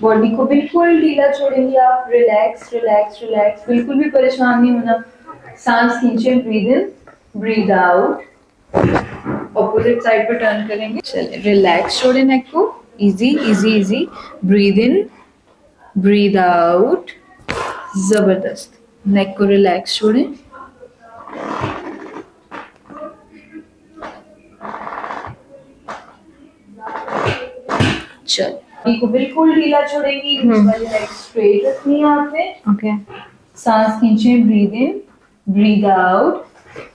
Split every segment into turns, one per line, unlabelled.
Body को बिल्कुल ढीला छोड़ेंगे आप, रिलैक्स रिलैक्स रिलैक्स, बिल्कुल भी परेशान नहीं होना। सांस खींचे, breathe in, breathe out. Opposite side पे टर्न करेंगे। चलिए, रिलैक्स छोड़े नेक को, easy easy easy, breathe in, breathe out. जबरदस्त, नेक को रिलैक्स छोड़ें। चल, बॉडी को बिल्कुल ढीला छोड़ेंगी, वाली लेग स्ट्रेट रखनी है आपने। ओके, सांस खींचे, breathe in, breathe out.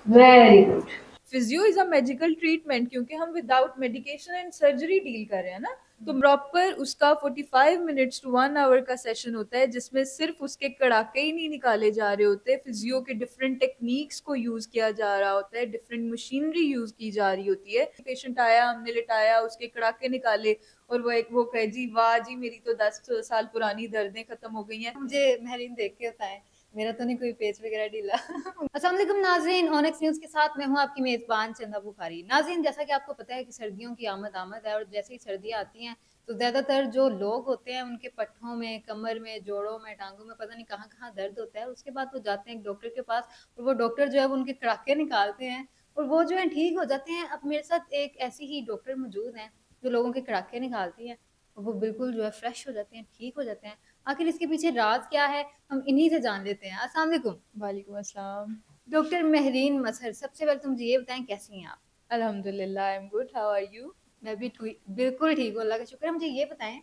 Very good. Physio is a medical treatment, क्योंकि हम without medication and surgery deal कर रहे हैं ना, तो प्रॉपर उसका 45 मिनट्स टू 1 आवर का सेशन होता है, जिसमें सिर्फ उसके कड़ाके ही नहीं निकाले जा रहे होते, फिजियो के डिफरेंट टेक्निक्स को यूज किया जा रहा होता है, डिफरेंट मशीनरी यूज की जा रही होती है। पेशेंट आया, हमने लिटाया, उसके कड़ाके निकाले, और वो कहे जी वाह जी, मेरी तो 10 साल पुरानी दर्दें खत्म हो गई हैं।
मुझे महरीन देख के होता है, मेरा तो नहीं कोई पेच वगैरह ढीला। अस्सलाम वालेकुम नाज़रीन, ऑनेक्स न्यूज़ के साथ मैं हूं आपकी मेज़बान चंदा बुखारी। नाज़रीन, जैसा कि आपको पता है कि सर्दियों की आमद आमद है, और जैसे ही सर्दियां आती हैं तो ज़्यादातर जो लोग होते हैं उनके पट्ठों में, कमर में, जोड़ों में, टांगों में पता नहीं कहाँ कहाँ दर्द होता है। उसके बाद वो जाते हैं एक डॉक्टर के पास, और वो डॉक्टर जो है वो उनके कड़ाके निकालते हैं और वो जो है ठीक हो जाते हैं। अब मेरे साथ एक ऐसी ही डॉक्टर मौजूद हैं जो लोगों के कड़ाके निकालती हैं, और वो बिल्कुल जो है फ्रेश हो जाते हैं, ठीक हो जाते हैं। आखिर इसके पीछे राज क्या है, हम इन्हीं से जान लेते हैं। अस्सलाम वालेकुम
वालेकुम अस्सलाम।
डॉक्टर महरीन मसहर, सबसे पहले तुम मुझे ये बताएं कैसी हैं आप?
अल्हम्दुलिल्लाह, I am good, how are you?
मैं भी बिल्कुल ठीक हूँ, अल्लाह का शुक्र है। मुझे ये बताएं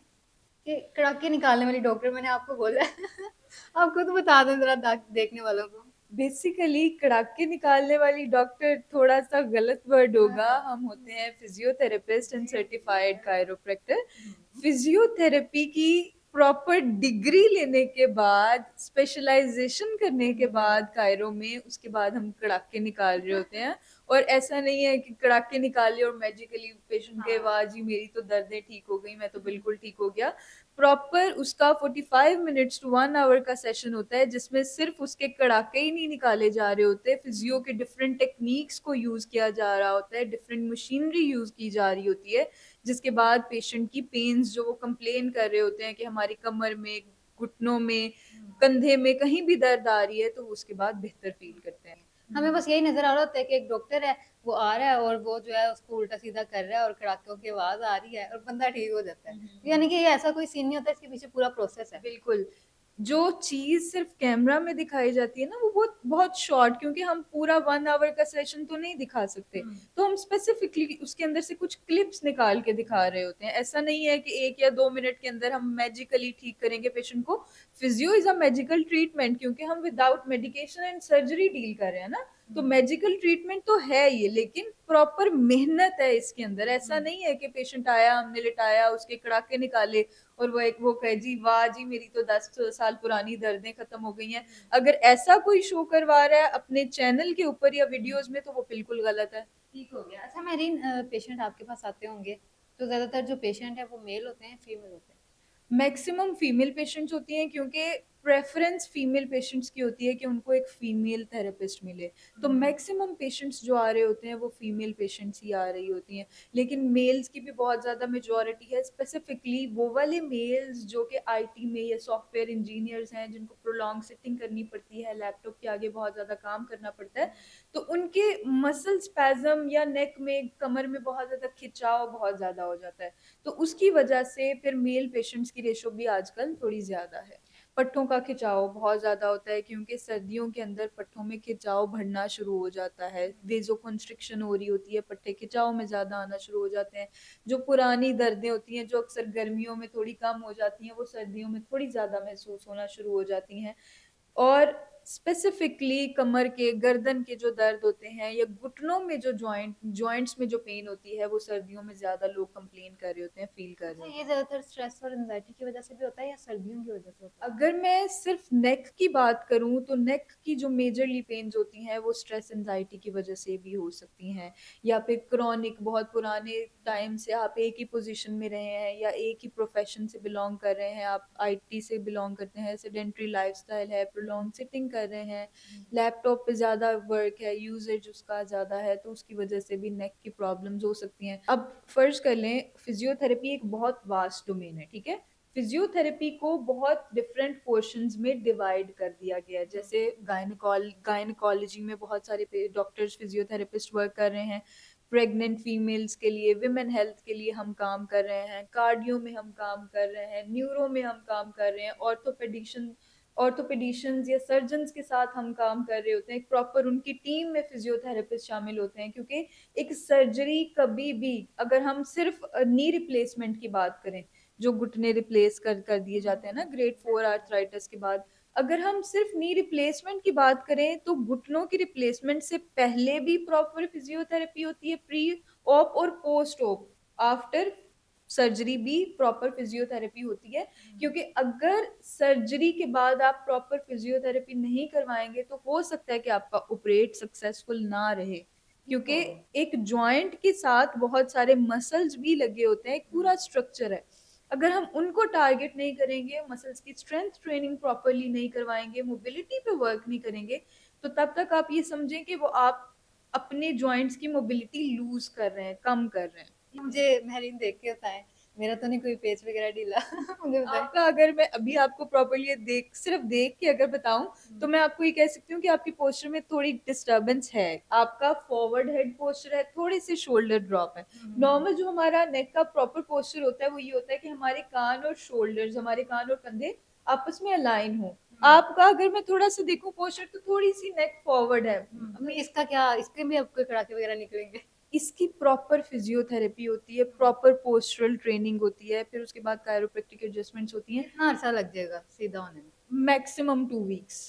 कि कड़ाके निकालने वाली डॉक्टर मैंने आपको बोला है। आप खुद बता दें जरा देखने वालों को।
बेसिकली कड़ाके निकालने वाली डॉक्टर थोड़ा सा गलत वर्ड होगा। हम होते हैं physiotherapist and certified chiropractor. Physiotherapy की प्रॉपर डिग्री लेने के बाद, स्पेशलाइजेशन करने के बाद कायरो में, उसके बाद हम कड़ाके निकाल रहे होते हैं। और ऐसा नहीं है कि कड़ाके निकाले और मैजिकली पेशेंट के
हाँ।
वाह जी, मेरी तो दर्दें ठीक हो गई, मैं तो बिल्कुल ठीक हो गया। प्रॉपर उसका 45 मिनट्स टू 1 आवर का सेशन होता है, जिसमें सिर्फ उसके कड़ाके ही नहीं निकाले जा रहे होते, फिजियो के डिफरेंट टेक्निक्स को यूज किया जा रहा होता है, डिफरेंट मशीनरी यूज की जा रही होती है, जिसके बाद पेशेंट की पेन्स जो वो कंप्लेन कर रहे होते हैं कि हमारी कमर में, घुटनों में, कंधे में कहीं भी दर्द आ रही है, तो उसके बाद बेहतर फील करते हैं।
हमें बस यही नजर आ रहा होता है कि एक डॉक्टर है, वो आ रहा है और वो जो है उसको उल्टा सीधा कर रहा है और कड़ाकों की आवाज आ रही है और बंदा ठीक हो जाता है। यानी कि ये ऐसा कोई सीन नहीं होता, इसके पीछे पूरा प्रोसेस है।
बिल्कुल। जो चीज सिर्फ कैमरा में दिखाई जाती है ना, वो बहुत बहुत शॉर्ट, क्योंकि हम पूरा 1 आवर का सेशन तो नहीं दिखा सकते, तो हम स्पेसिफिकली उसके अंदर से कुछ क्लिप्स निकाल के दिखा रहे होते हैं। ऐसा नहीं है कि 1 या 2 मिनट के अंदर हम मैजिकली ठीक करेंगे पेशेंट को। Physio is a medical treatment, क्योंकि हम without medication and surgery deal कर रहे हैं ना, तो मेडिकल ट्रीटमेंट तो है ये, लेकिन प्रॉपर मेहनत है इसके अंदर। ऐसा नहीं है कि पेशेंट आया, हमने लिटाया, उसके कड़ाके निकाले, और वो कहे जी वाह जी, मेरी तो 10 साल पुरानी दर्दें खत्म हो गई हैं। अगर ऐसा कोई शो करवा रहा है अपने चैनल के ऊपर या वीडियोस में, तो वो बिल्कुल गलत है।
ठीक हो गया। अच्छा मेरीन, पेशेंट आपके पास आते होंगे तो ज्यादातर जो पेशेंट है वो मेल होते हैं, फीमेल होते हैं?
मैक्सिमम फीमेल पेशेंट्स होती हैं, क्योंकि प्रेफरेंस फीमेल पेशेंट्स की होती है कि उनको एक फीमेल थेरेपिस्ट मिले, तो मैक्सिमम पेशेंट्स जो आ रहे होते हैं वो फीमेल पेशेंट्स ही आ रही होती हैं। लेकिन मेल्स की भी बहुत ज़्यादा मेजोरिटी है, स्पेसिफिकली वो वाले मेल्स जो कि आईटी में या सॉफ्टवेयर इंजीनियर्स हैं, जिनको प्रोलॉन्ग सिटिंग करनी पड़ती है, लैपटॉप के आगे बहुत ज़्यादा काम करना पड़ता है, तो उनके मसल स्पैज्म या नेक में, कमर में बहुत ज़्यादा खिंचाव बहुत ज़्यादा हो जाता है, तो उसकी वजह से फिर मेल पेशेंट्स की रेशो भी आजकल थोड़ी ज्यादा है। पट्टों का खिंचाव बहुत ज्यादा होता है, क्योंकि सर्दियों के अंदर पट्टों में खिंचाव बढ़ना शुरू हो जाता है, वेजो कंस्ट्रिक्शन हो रही होती है, पट्टे खिंचाव में ज्यादा आना शुरू हो जाते हैं। जो पुरानी दर्दें होती हैं, जो अक्सर गर्मियों में थोड़ी कम हो जाती हैं, वो सर्दियों में थोड़ी ज्यादा महसूस होना शुरू हो जाती हैं। और स्पेसिफिकली कमर के, गर्दन के जो दर्द होते हैं, या घुटनों में जो जॉइंट्स में जो पेन होती है, वो सर्दियों में ज्यादा लोग कंप्लेन कर रहे होते हैं, फील कर
अच्छा,
रहे
ये
होते हैं।
ज्यादातर स्ट्रेस और एंजाइटी की वजह से भी होता है या सर्दियों की वजह से होता है?
अगर मैं सिर्फ नेक की बात करूं, तो नेक की जो मेजरली पेन्स होती हैं, वो स्ट्रेस एंजाइटी की वजह से भी हो सकती हैं, या फिर क्रॉनिक, बहुत पुराने टाइम से आप एक ही पोजीशन में रहे हैं, या एक ही प्रोफेशन से बिलोंग कर रहे हैं, आप आईटी से बिलोंग करते हैं, सेडेंट्री लाइफस्टाइल है, प्रोलॉन्ग सिटिंग कर रहे हैं, लैपटॉप पे ज़्यादा वर्क है, यूजेज उसका ज़्यादा है, तो उसकी वजह से भी नेक की प्रॉब्लम्स हो सकती हैं। अब फर्ज कर लें, फिजियोथेरेपी एक बहुत वास्ट डोमेन है, ठीक है। फिजियोथेरेपी को बहुत डिफरेंट पोर्शंस में डिवाइड कर दिया गया है। जैसे गायनिकोलॉजी में बहुत सारे डॉक्टर्स फिजियोथेरेपिस्ट वर्क कर रहे हैं, प्रेग्नेंट फीमेल्स के लिए, विमेन हेल्थ के लिए हम काम कर रहे हैं, कार्डियो में हम काम कर रहे हैं, न्यूरो में हम काम कर रहे हैं, ऑर्थोपेडिशियंस या सर्जन्स के साथ हम काम कर रहे होते हैं। एक प्रॉपर उनकी टीम में फिजियोथेरेपिस्ट शामिल होते हैं, क्योंकि एक सर्जरी कभी भी, अगर हम सिर्फ नी रिप्लेसमेंट की बात करें, जो घुटने रिप्लेस कर दिए जाते हैं ना ग्रेड 4 आर्थराइटिस के बाद, अगर हम सिर्फ नी रिप्लेसमेंट की बात करें तो घुटनों की रिप्लेसमेंट से पहले भी प्रॉपर फिजियोथेरेपी होती है, प्री ऑप और पोस्ट ऑप, आफ्टर सर्जरी भी प्रॉपर फिजियोथेरेपी होती है। क्योंकि अगर सर्जरी के बाद आप प्रॉपर फिजियोथेरेपी नहीं करवाएंगे तो हो सकता है कि आपका ऑपरेट सक्सेसफुल ना रहे, क्योंकि एक जॉइंट के साथ बहुत सारे मसल्स भी लगे होते हैं, एक पूरा स्ट्रक्चर है। अगर हम उनको टारगेट नहीं करेंगे, मसल्स की स्ट्रेंथ ट्रेनिंग प्रॉपरली नहीं करवाएंगे, मोबिलिटी पे वर्क नहीं करेंगे, तो तब तक आप ये समझें कि वो आप अपने जॉइंट्स की मोबिलिटी लूज कर रहे हैं, कम कर रहे हैं।
मुझे महरीन देख के बताएं, मेरा तो नहीं कोई पेच वगैरह ढीला। मुझे बताएं।
आपका, अगर मैं अभी आपको प्रॉपरली सिर्फ देख के अगर बताऊं, तो मैं आपको ये कह सकती हूँ कि आपकी पोस्चर में थोड़ी डिस्टरबेंस है। आपका फॉरवर्ड हेड पोस्चर है, थोड़ी सी शोल्डर ड्रॉप है। नॉर्मल जो हमारा नेक का प्रॉपर पोस्चर होता है वो ये होता है कि हमारे कान और शोल्डर्स, हमारे कान और कंधे आपस में अलाइन हो। आपका अगर मैं थोड़ा सा देखूं पोस्चर, तो थोड़ी सी नेक फॉरवर्ड है।
तो इसका क्या, इसके भी अब कोई कड़ाके वगैरह निकलेंगे?
इसकी प्रॉपर फिजियोथेरेपी होती है, प्रॉपर पोस्चरल ट्रेनिंग होती है, फिर उसके बाद कायरोप्रैक्टिक एडजस्टमेंट होती हैं।
कितना अर्सा लग जाएगा सीधा होने में?
Maximum 2 weeks.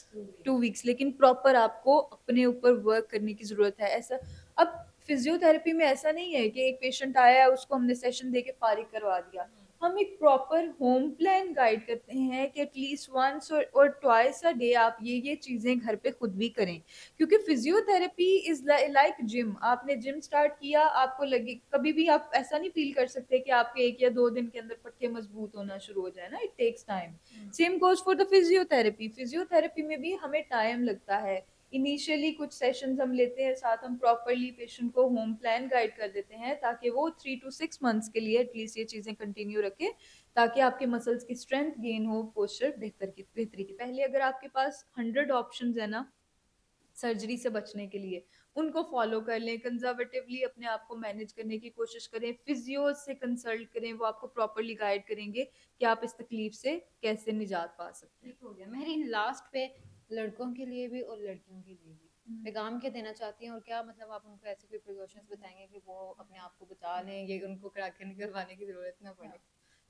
2 वीक्स, लेकिन प्रॉपर आपको अपने ऊपर वर्क करने की जरूरत है। ऐसा, अब फिजियोथेरेपी में ऐसा नहीं है कि एक पेशेंट आया उसको हमने सेशन देके फारिग करवा दिया। हम एक प्रॉपर होम प्लान गाइड करते हैं कि एटलीस्ट वंस और ट्वाइस अ डे आप ये चीजें घर पे खुद भी करें, क्योंकि फिजियोथेरेपी इज लाइक जिम। आपने जिम स्टार्ट किया, आपको लगे कभी भी आप ऐसा नहीं फील कर सकते कि आपके 1 या 2 दिन के अंदर पट्टे मजबूत होना शुरू हो जाए ना, it takes time. Same goes for the physiotherapy. Physiotherapy में भी हमें टाइम लगता है। इनिशियली कुछ सेशंस हम लेते हैं साथ, हम प्रॉपरली पेशेंट को होम प्लान गाइड कर देते हैं, ताकि वो 3 to 6 मंथ्स के लिए एटलीस्ट ये चीजें कंटिन्यू रखे, ताकि आपके मसल्स की स्ट्रेंथ गेन हो, पोस्चर बेहतरी की। पहले अगर आपके पास 100 ऑप्शन है ना सर्जरी से बचने के लिए, उनको फॉलो कर लें, कंजर्वेटिवली अपने आप को मैनेज करने की कोशिश करें, फिजियो से कंसल्ट करें, वो आपको प्रॉपरली गाइड करेंगे कि आप इस तकलीफ से कैसे निजात पा सकते हैं।
ठीक हो गया महरीन। लास्ट पे लड़कों के लिए भी और लड़कियों के लिए भी पैगाम क्या देना चाहती हैं, और क्या मतलब आप उनको ऐसे कोई प्रिकॉशंस बताएंगे कि वो अपने आप को बचा लें, ये उनको कड़ाके निकलवाने की जरूरत ना पड़े?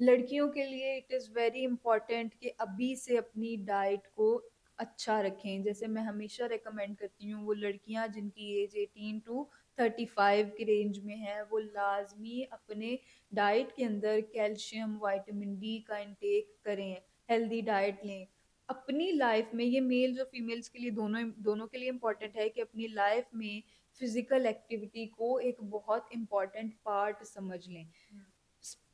लड़कियों के लिए इट इज़ वेरी इंपॉर्टेंट कि अभी से अपनी डाइट को अच्छा रखें। जैसे मैं हमेशा रेकमेंड करती हूँ, वो लड़कियां जिनकी एज 18 to 35 के रेंज में है, वो लाजमी अपने डाइट के अंदर कैल्शियम, विटामिन डी का इंटेक करें, हेल्दी डाइट लें। अपनी लाइफ में, ये मेल्स और फीमेल्स के लिए, दोनों दोनों के लिए इम्पोर्टेंट है कि अपनी लाइफ में फिजिकल एक्टिविटी को एक बहुत इम्पोर्टेंट पार्ट समझ लें।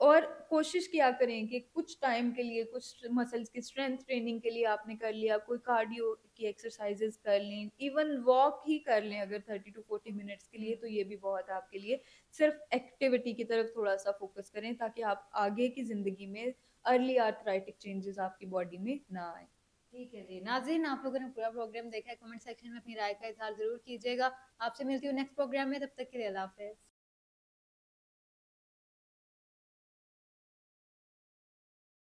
और कोशिश किया करें कि कुछ टाइम के लिए, कुछ मसल्स की स्ट्रेंथ ट्रेनिंग के लिए आपने कर लिया, कोई कार्डियो की एक्सरसाइजेस कर लें, इवन वॉक ही कर लें अगर 30 to 40 मिनट्स के लिए, तो ये भी बहुत है आपके लिए। सिर्फ एक्टिविटी की तरफ थोड़ा सा फोकस करें, ताकि आप आगे की जिंदगी में अर्ली आर्थराइटिक चेंजेस आपकी बॉडी में ना आए।
ठीक है जी नाज़रीन, आप लोगों ने पूरा प्रोग्राम देखा है, कमेंट सेक्शन में अपनी राय का इजहार जरूर कीजिएगा। आपसे मिलती हूँ नेक्स्ट प्रोग्राम में, तब तक के लिए अल्लाह हाफिज।